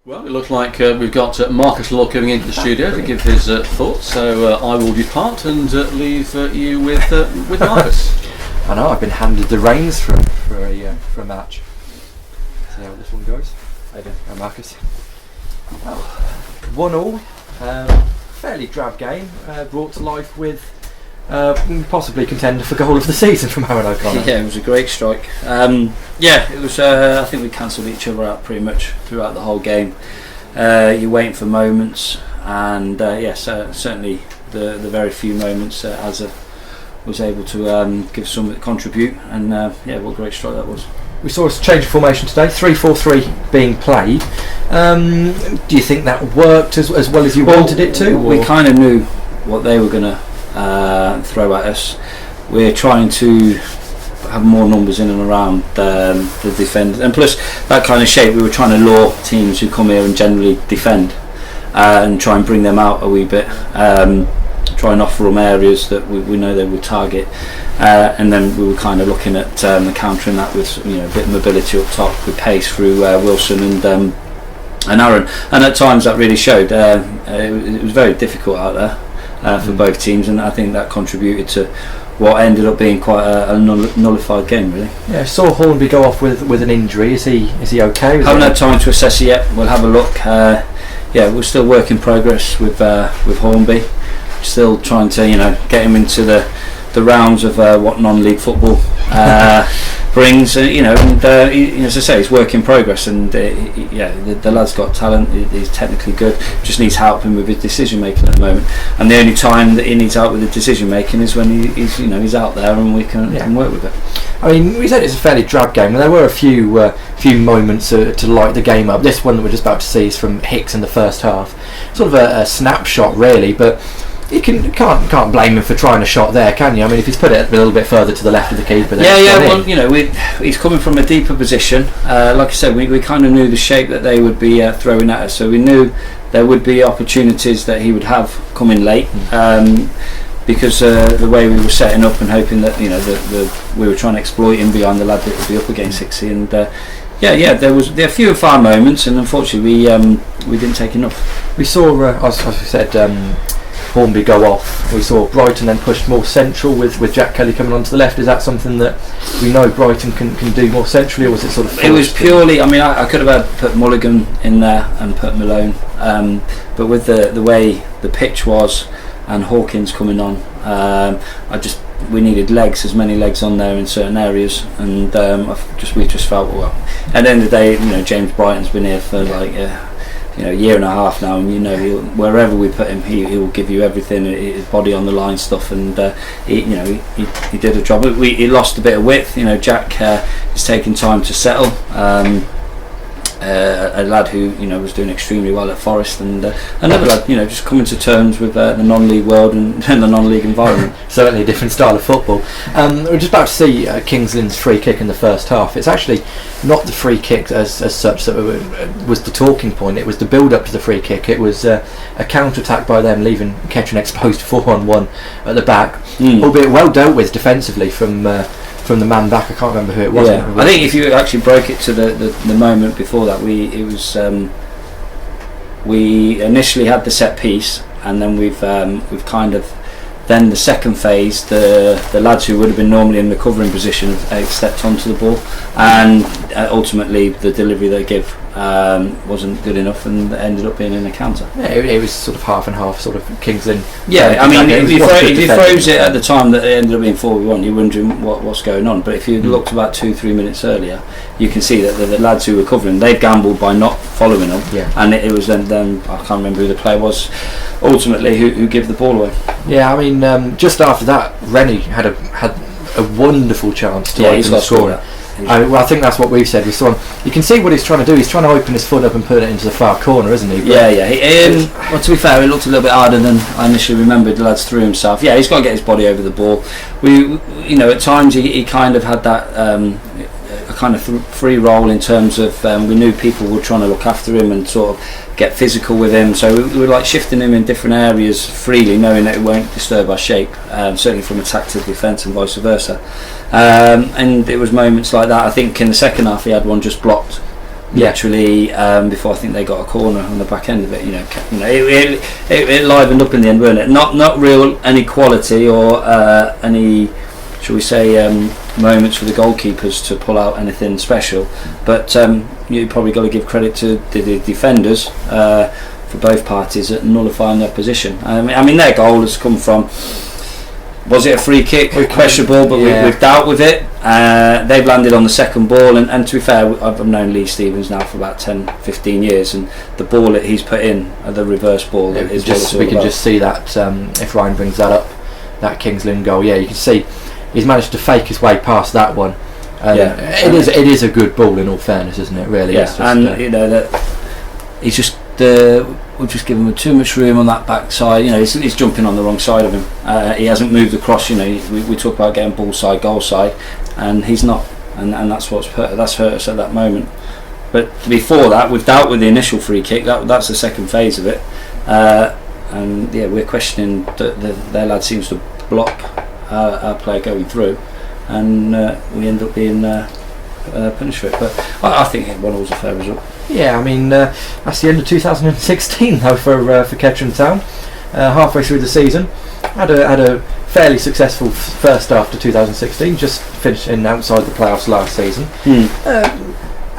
Well, it looks like we've got Marcus Law coming into the studio to give his thoughts, so I will depart and leave you with Marcus. I know, I've been handed the reins for a match. See how this one goes. I do. Marcus. Well, 1-1, fairly drab game, brought to life with possibly contender for goal of the season from Aaron O'Connor. Yeah, it was a great strike. It was. I think we cancelled each other out pretty much throughout the whole game. You're waiting for moments, and certainly the very few moments Azza was able to give some contribute, and what a great strike that was. We saw a change of formation today, 3-4-3 being played. Do you think that worked as well as you wanted it to? We kind of knew what they were going to throw at us. We're trying to have more numbers in and around the defenders, and plus that kind of shape, we were trying to lure teams who come here and generally defend and try and bring them out a wee bit, try and offer them areas that we know they would target, and then we were kind of looking at countering that with a bit of mobility up top with pace through Wilson and Aaron, and at times that really showed. It was very difficult out there for both teams, and I think that contributed to what ended up being quite a nullified game, really. Yeah, saw Hornby go off with an injury. Is he okay? Haven't had time to assess it yet. We'll have a look. We're still work in progress with Hornby. Still trying to get him into the rounds of what non-league football brings. As I say, it's work in progress, and the lad's got talent. He's technically good. Just needs help with his decision making at the moment. And the only time that he needs help with the decision making is when he's out there and we can work with it. I mean, we said it's a fairly drab game, and there were a few moments to light the game up. This one that we're just about to see is from Hicks in the first half. Sort of a snapshot, really, but you can't blame him for trying a shot there, can you? I mean, if he's put it a little bit further to the left of the keeper, then he's coming from a deeper position. Like I said, we kind of knew the shape that they would be throwing at us, so we knew there would be opportunities that he would have coming late, because the way we were setting up and hoping that we were trying to exploit him behind the lad that would be up against 60, and there were few and far moments, and unfortunately we didn't take enough. We saw, as we said, Hornby go off. We saw Brighton then pushed more central with Jack Kelly coming onto the left. Is that something that we know Brighton can do more centrally, or was it sort of? It was purely. I mean, I could have put Mulligan in there and put Malone, but with the way the pitch was and Hawkins coming on, we needed legs, as many legs on there in certain areas, and we just felt, well, at the end of the day, James Brighton's been here for a year and a half now, and wherever we put him, he will give you everything, his body on the line stuff, and he did a job. He lost a bit of width. Jack is taking time to settle. A lad who was doing extremely well at Forest, and another lad just coming to terms with the non-league world and the non-league environment. Certainly a different style of football. We're just about to see Kings Lynn's free kick in the first half. It's actually not the free kick as such that was the talking point. It was the build up to the free kick. It was a counter attack by them, leaving Kettering exposed 4-on-1 at the back, albeit well dealt with defensively from the man back. I can't remember who it was. Yeah. I think if you actually broke it to the moment before that, we initially had the set piece, and then we've kind of then the second phase, the lads who would have been normally in the covering position have stepped onto the ball, and ultimately the delivery they give wasn't good enough, and ended up being in a counter. Yeah, it was sort of half and half, sort of Kings Lynn. Yeah, I mean, if you froze it at the time that it ended up being 4-1, you're wondering what's going on. But if you looked about 2-3 minutes earlier, you can see that the lads who were covering, they'd gambled by not following them, and it was then I can't remember who the player was ultimately who gave the ball away. Yeah, I mean, just after that, Rennie had a wonderful chance to open the score. I think that's what we've said. We saw him. You can see what he's trying to do. He's trying to open his foot up and put it into the far corner, isn't he? But well, to be fair, it looked a little bit harder than I initially remembered. The lad's threw himself. Yeah, he's got to get his body over the ball. At times he kind of had that a kind of free role in terms of we knew people were trying to look after him and sort of get physical with him, so we were like shifting him in different areas freely, knowing that it won't disturb our shape, certainly from attack to defence and vice versa, and it was moments like that. I think in the second half he had one just blocked literally before I think they got a corner on the back end of it. It livened up in the end, weren't it? Not real any quality or any, shall we say, moments for the goalkeepers to pull out anything special, but you probably got to give credit to the defenders for both parties at nullifying their position. I mean their goal has come from, was it a free kick? Questionable, but we've dealt with it. They've landed on the second ball, and to be fair, I've known Lee Stevens now for about 10-15 years, and the ball that he's put in, the reverse ball, is what it's all we can about. just see that if Ryan brings that up, that Kings Lynn goal. Yeah, you can see he's managed to fake his way past that one. It is a good ball in all fairness, isn't it? Really. Yeah, it's just, and that he's just. We've just given him too much room on that backside. He's jumping on the wrong side of him. He hasn't moved across. We talk about getting ball side, goal side, and he's not. And that's hurt us at that moment. But before that, we've dealt with the initial free kick. That's the second phase of it. And we're questioning their lad seems to block our player going through, and we end up being punished for it. But I think 1-1's a fair result. Yeah, I mean that's the end of 2016 though for Kettering Town. Halfway through the season, had a fairly successful first half to 2016. Just finishing outside the playoffs last season.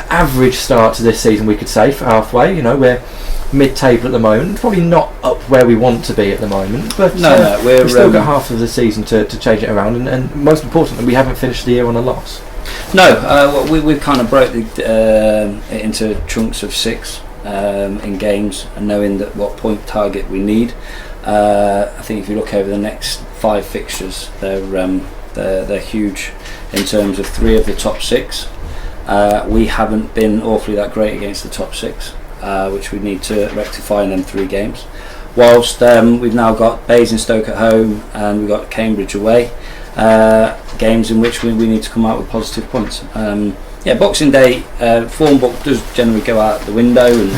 Average start to this season, we could say, for halfway. We're mid-table at the moment. Probably not up where we want to be at the moment, but we've still got half of the season to change it around. And most importantly, we haven't finished the year on a loss. No, we've kind of broke it into chunks of 6 in games, and knowing that what point target we need. I think if you look over the next 5 fixtures, they're huge in terms of 3 of the top 6. We haven't been awfully that great against the top 6, which we need to rectify in them 3 games. Whilst we've now got Basingstoke at home and we've got Cambridge away. Games in which we need to come out with positive points. Boxing Day form book does generally go out the window and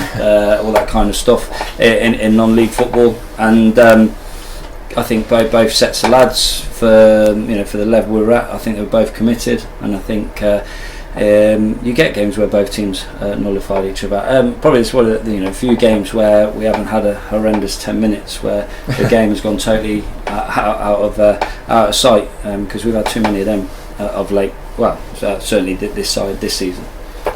all that kind of stuff in non-league football, and I think both sets of lads for the level we're at, I think they were both committed, and I think you get games where both teams nullified each other. Probably it's one of the few games where we haven't had a horrendous 10 minutes where the game has gone totally out of sight, because we've had too many of them of late. Well, certainly this season.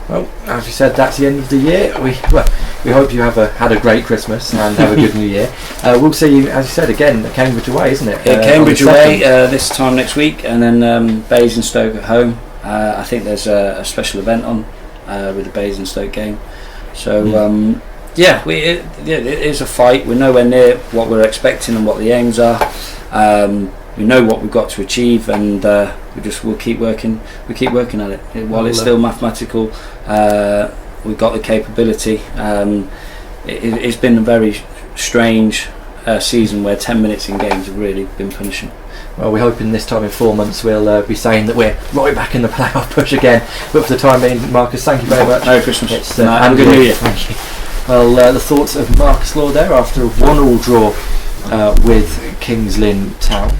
Well, as you said, that's the end of the year. We hope you had a great Christmas and have a good New Year. We'll see you, as you said, again at Cambridge away, isn't it? Cambridge away this time next week, and then Basingstoke at home. I think there's a special event on with the Basingstoke game. So it is a fight. We're nowhere near what we're expecting and what the aims are. We know what we've got to achieve, and we'll keep working. We keep working at it. While it's still mathematical, we've got the capability. It's been a very strange season where 10 minutes in games have really been punishing. Well, we're hoping this time in 4 months we'll be saying that we're right back in the playoff push again. But for the time being, Marcus, thank you very much. Merry Christmas. And a good New Year. Thank you. Well, the thoughts of Marcus Law there after a 1-1 draw with Kings Lynn Town.